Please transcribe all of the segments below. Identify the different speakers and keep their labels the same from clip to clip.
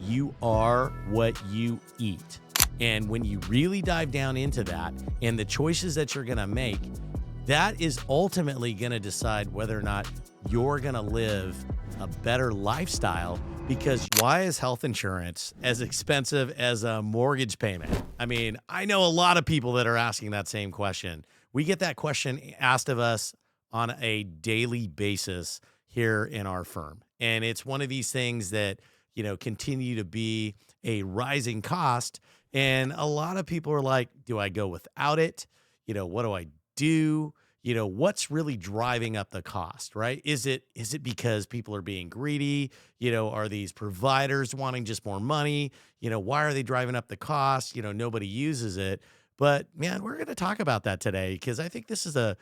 Speaker 1: you are what you eat. And when you really dive down into that and the choices that you're going to make, that is ultimately going to decide whether or not you're going to live a better lifestyle. Because why is health insurance as expensive as a mortgage payment? I mean, I know a lot of people that are asking that same question. We get that question asked of us on a daily basis here in our firm. And it's one of these things that, continue to be a rising cost. And a lot of people are like, do I go without it? What do I do? What's really driving up the cost, right? Is it because people are being greedy? Are these providers wanting just more money? Why are they driving up the cost? Nobody uses it. But man, we're going to talk about that today because I think this is a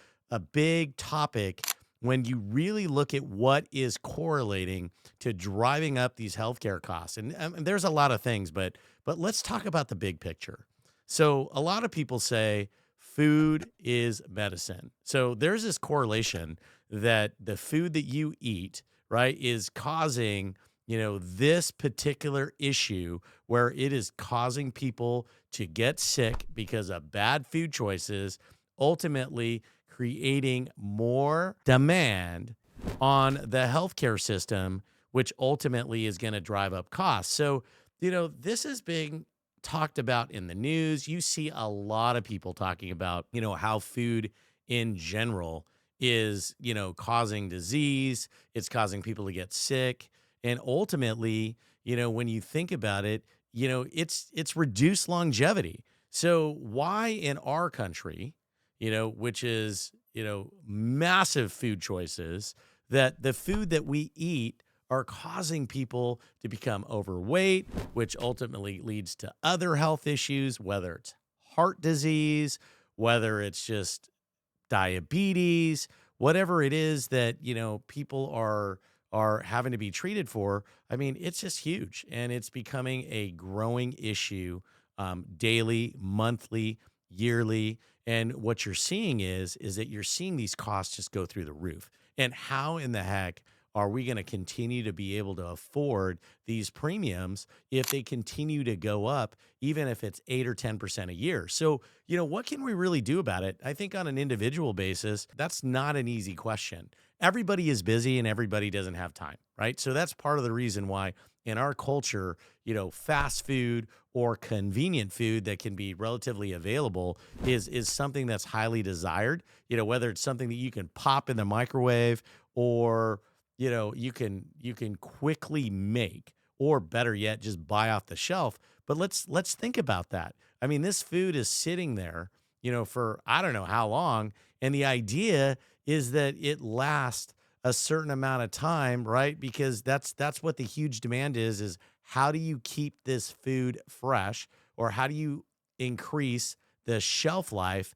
Speaker 1: big topic when you really look at what is correlating to driving up these healthcare costs. And there's a lot of things, but let's talk about the big picture. So a lot of people say food is medicine. So there's this correlation that the food that you eat, right, is causing, this particular issue where it is causing people to get sick because of bad food choices, ultimately creating more demand on the healthcare system, which ultimately is going to drive up costs. So, this is being talked about in the news. You see a lot of people talking about, how food in general is, causing disease. It's causing people to get sick. And ultimately, when you think about it, it's reduced longevity. So why in our country, which is, massive food choices, that the food that we eat are causing people to become overweight, which ultimately leads to other health issues, whether it's heart disease, whether it's just diabetes, whatever it is that, people are having to be treated for. I mean, it's just huge, and it's becoming a growing issue, daily, monthly, yearly. And what you're seeing is that you're seeing these costs just go through the roof. And how in the heck are we going to continue to be able to afford these premiums if they continue to go up, even if it's 8 or 10% a year? So, what can we really do about it? I think on an individual basis, that's not an easy question. Everybody is busy and everybody doesn't have time, right? So that's part of the reason why in our culture, fast food or convenient food that can be relatively available is something that's highly desired, whether it's something that you can pop in the microwave or you can quickly make, or better yet, just buy off the shelf. But let's think about that. I mean, this food is sitting there, for I don't know how long, and the idea is that it lasts a certain amount of time, right? Because that's what the huge demand is how do you keep this food fresh, or how do you increase the shelf life,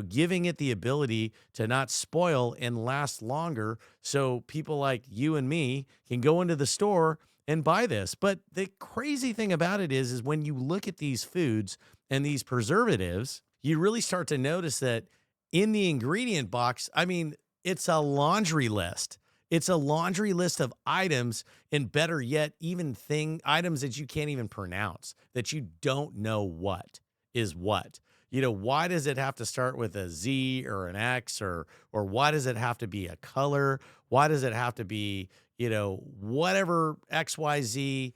Speaker 1: giving it the ability to not spoil and last longer so people like you and me can go into the store and buy this. But the crazy thing about it is when you look at these foods and these preservatives, you really start to notice that in the ingredient box, I mean, it's a laundry list. It's a laundry list of items, and better yet, even items that you can't even pronounce, that you don't know what is what. Why does it have to start with a Z or an X, or why does it have to be a color? Why does it have to be, whatever XYZ,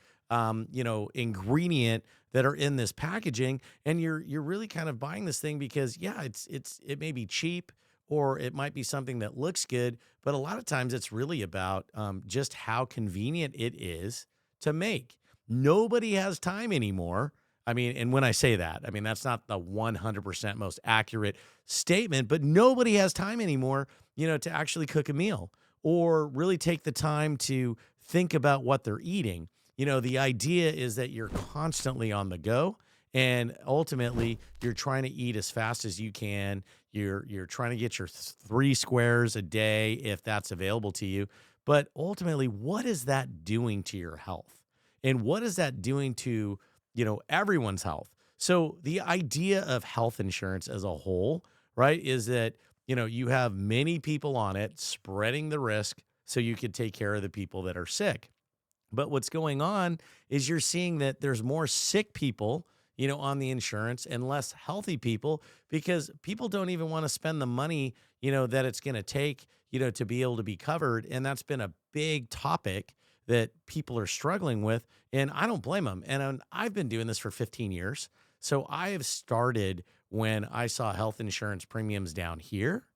Speaker 1: ingredient that are in this packaging? And you're really kind of buying this thing because, yeah, it may be cheap, or it might be something that looks good, but a lot of times it's really about just how convenient it is to make. Nobody has time anymore. I mean, and when I say that, I mean, that's not the 100% most accurate statement, but nobody has time anymore, to actually cook a meal or really take the time to think about what they're eating. The idea is that you're constantly on the go, and ultimately you're trying to eat as fast as you can. You're trying to get your 3 squares a day if that's available to you. But ultimately, what is that doing to your health? And what is that doing to, everyone's health? So the idea of health insurance as a whole, right, is that, you have many people on it spreading the risk so you can take care of the people that are sick. But what's going on is you're seeing that there's more sick people, on the insurance and less healthy people because people don't even want to spend the money, that it's going to take, to be able to be covered. And that's been a big topic that people are struggling with. And I don't blame them. And I've been doing this for 15 years. So I have started when I saw health insurance premiums down here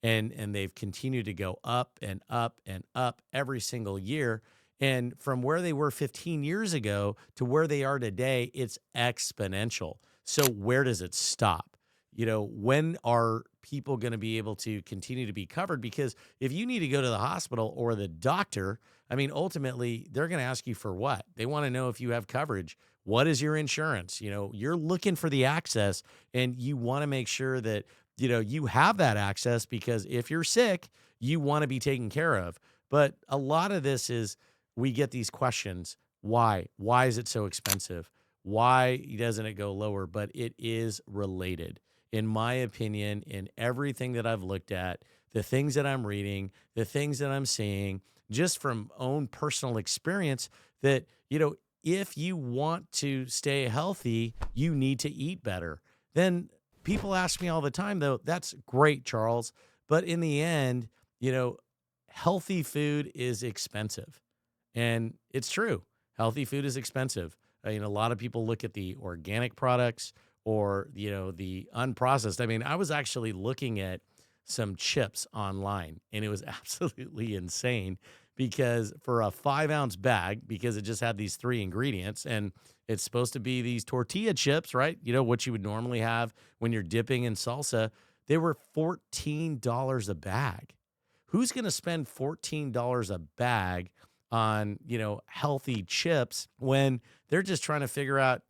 Speaker 1: and they've continued to go up and up and up every single year. And from where they were 15 years ago to where they are today, it's exponential. So where does it stop? When are people going to be able to continue to be covered? Because if you need to go to the hospital or the doctor, I mean, ultimately, they're going to ask you for what? They want to know if you have coverage. What is your insurance? You're looking for the access and you want to make sure that, you have that access because if you're sick, you want to be taken care of. But a lot of this is we get these questions. Why? Why is it so expensive? Why doesn't it go lower? But it is related. In my opinion, in everything that I've looked at, the things that I'm reading, the things that I'm seeing, just from own personal experience, that, if you want to stay healthy, you need to eat better. Then people ask me all the time, though, that's great, Charles. But in the end, healthy food is expensive. And it's true. Healthy food is expensive. A lot of people look at the organic products or, the unprocessed. I mean, I was actually looking at some chips online and it was absolutely insane because for a 5-ounce bag, because it just had these three ingredients and it's supposed to be these tortilla chips, right? What you would normally have when you're dipping in salsa. They were $14 a bag. Who's going to spend $14 a bag on, healthy chips when they're just trying to figure out,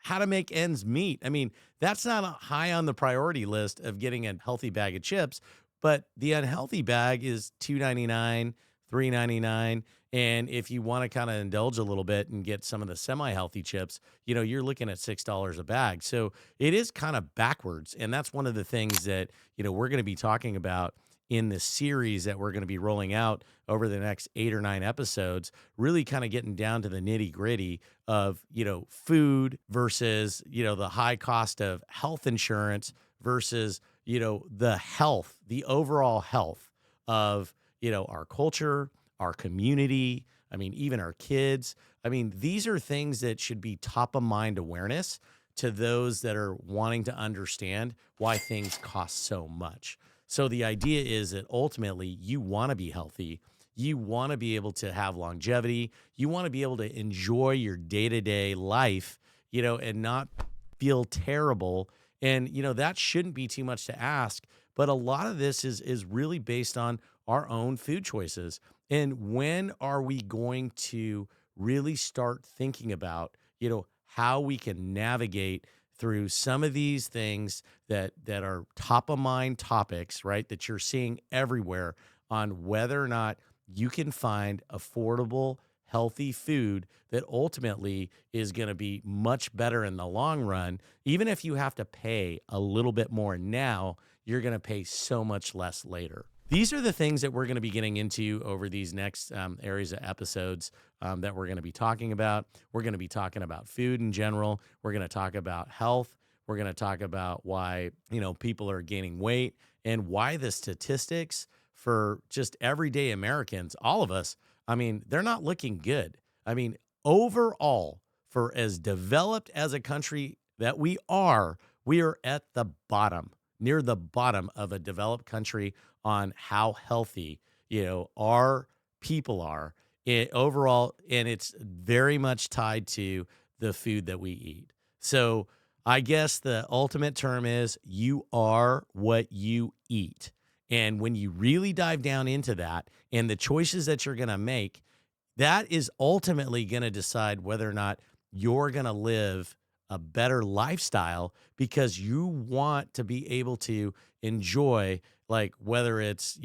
Speaker 1: how to make ends meet? I mean, that's not high on the priority list of getting a healthy bag of chips, but the unhealthy bag is $2.99, $3.99. And if you want to kind of indulge a little bit and get some of the semi-healthy chips, you're looking at $6 a bag. So it is kind of backwards. And that's one of the things that, we're going to be talking about in the series that we're going to be rolling out over the next 8 or 9 episodes, really kind of getting down to the nitty gritty of, food versus, the high cost of health insurance versus, the overall health of, our culture, our community. I mean, even our kids. I mean, these are things that should be top of mind awareness to those that are wanting to understand why things cost so much. So the idea is that ultimately you want to be healthy. You want to be able to have longevity. You want to be able to enjoy your day-to-day life, and not feel terrible. And, that shouldn't be too much to ask. But a lot of this is really based on our own food choices. And when are we going to really start thinking about, how we can navigate through some of these things that are top of mind topics, right? That you're seeing everywhere on whether or not you can find affordable, healthy food that ultimately is going to be much better in the long run. Even if you have to pay a little bit more now, you're going to pay so much less later. These are the things that we're going to be getting into over these next areas of episodes that we're going to be talking about. We're going to be talking about food in general. We're going to talk about health. We're going to talk about why, people are gaining weight and why the statistics for just everyday Americans, all of us, I mean, they're not looking good. I mean, overall, for as developed as a country that we are at the bottom, near the bottom of a developed country on how healthy, our people are overall. And it's very much tied to the food that we eat. So I guess the ultimate term is you are what you eat. And when you really dive down into that and the choices that you're going to make, that is ultimately going to decide whether or not you're going to live a better lifestyle because you want to be able to enjoy, like, whether it's,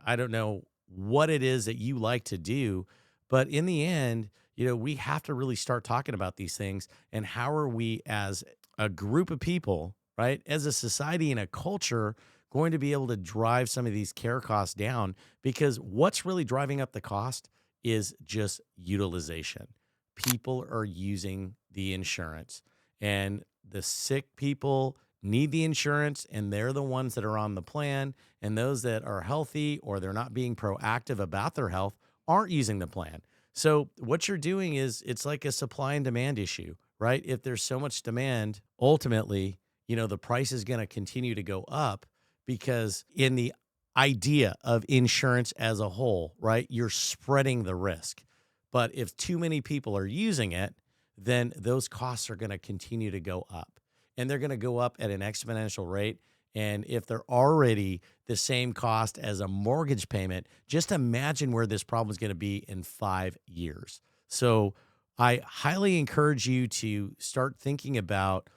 Speaker 1: I don't know what it is that you like to do, but in the end, we have to really start talking about these things and how are we as a group of people, right, as a society and a culture going to be able to drive some of these care costs down because what's really driving up the cost is just utilization. People are using the insurance, and the sick people need the insurance, and they're the ones that are on the plan. And those that are healthy or they're not being proactive about their health aren't using the plan. So what you're doing is it's like a supply and demand issue, right? If there's so much demand, ultimately, the price is going to continue to go up because in the idea of insurance as a whole, right, you're spreading the risk. But if too many people are using it, then those costs are going to continue to go up, and they're going to go up at an exponential rate. And if they're already the same cost as a mortgage payment, just imagine where this problem is going to be in 5 years. So I highly encourage you to start thinking about,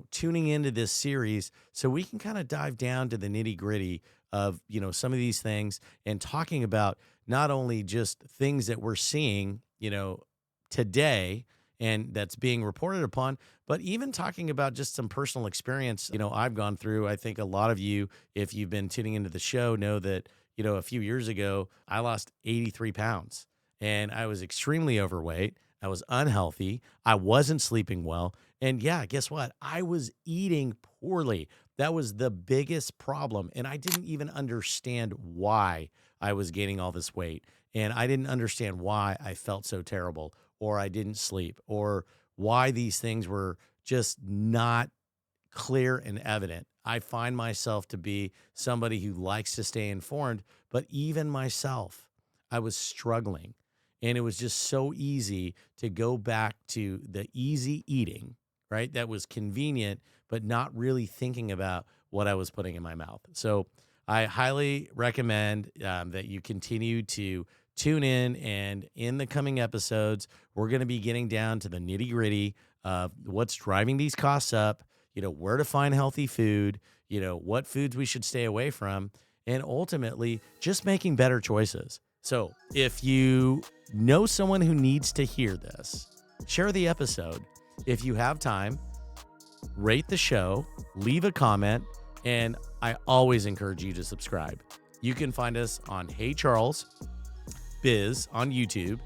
Speaker 1: tuning into this series so we can kind of dive down to the nitty gritty of, some of these things and talking about not only just things that we're seeing, today and that's being reported upon, but even talking about just some personal experience, I've gone through. I think a lot of you, if you've been tuning into the show, know that, a few years ago, I lost 83 pounds and I was extremely overweight. I was unhealthy. I wasn't sleeping well. And yeah, guess what? I was eating poorly. That was the biggest problem. And I didn't even understand why I was gaining all this weight. And I didn't understand why I felt so terrible, or I didn't sleep, or why these things were just not clear and evident. I find myself to be somebody who likes to stay informed, but even myself, I was struggling. And it was just so easy to go back to the easy eating, right? That was convenient, but not really thinking about what I was putting in my mouth. So I highly recommend that you continue to tune in. And in the coming episodes, we're going to be getting down to the nitty gritty of what's driving these costs up, where to find healthy food, what foods we should stay away from, and ultimately just making better choices. So if you know someone who needs to hear this, share the episode. If you have time, rate the show, leave a comment, and I always encourage you to subscribe. You can find us on HeyCharles Biz on YouTube,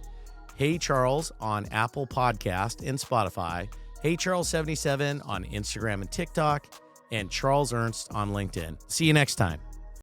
Speaker 1: HeyCharles on Apple Podcast and Spotify, HeyCharles77 on Instagram and TikTok, and Charles Ernst on LinkedIn. See you next time.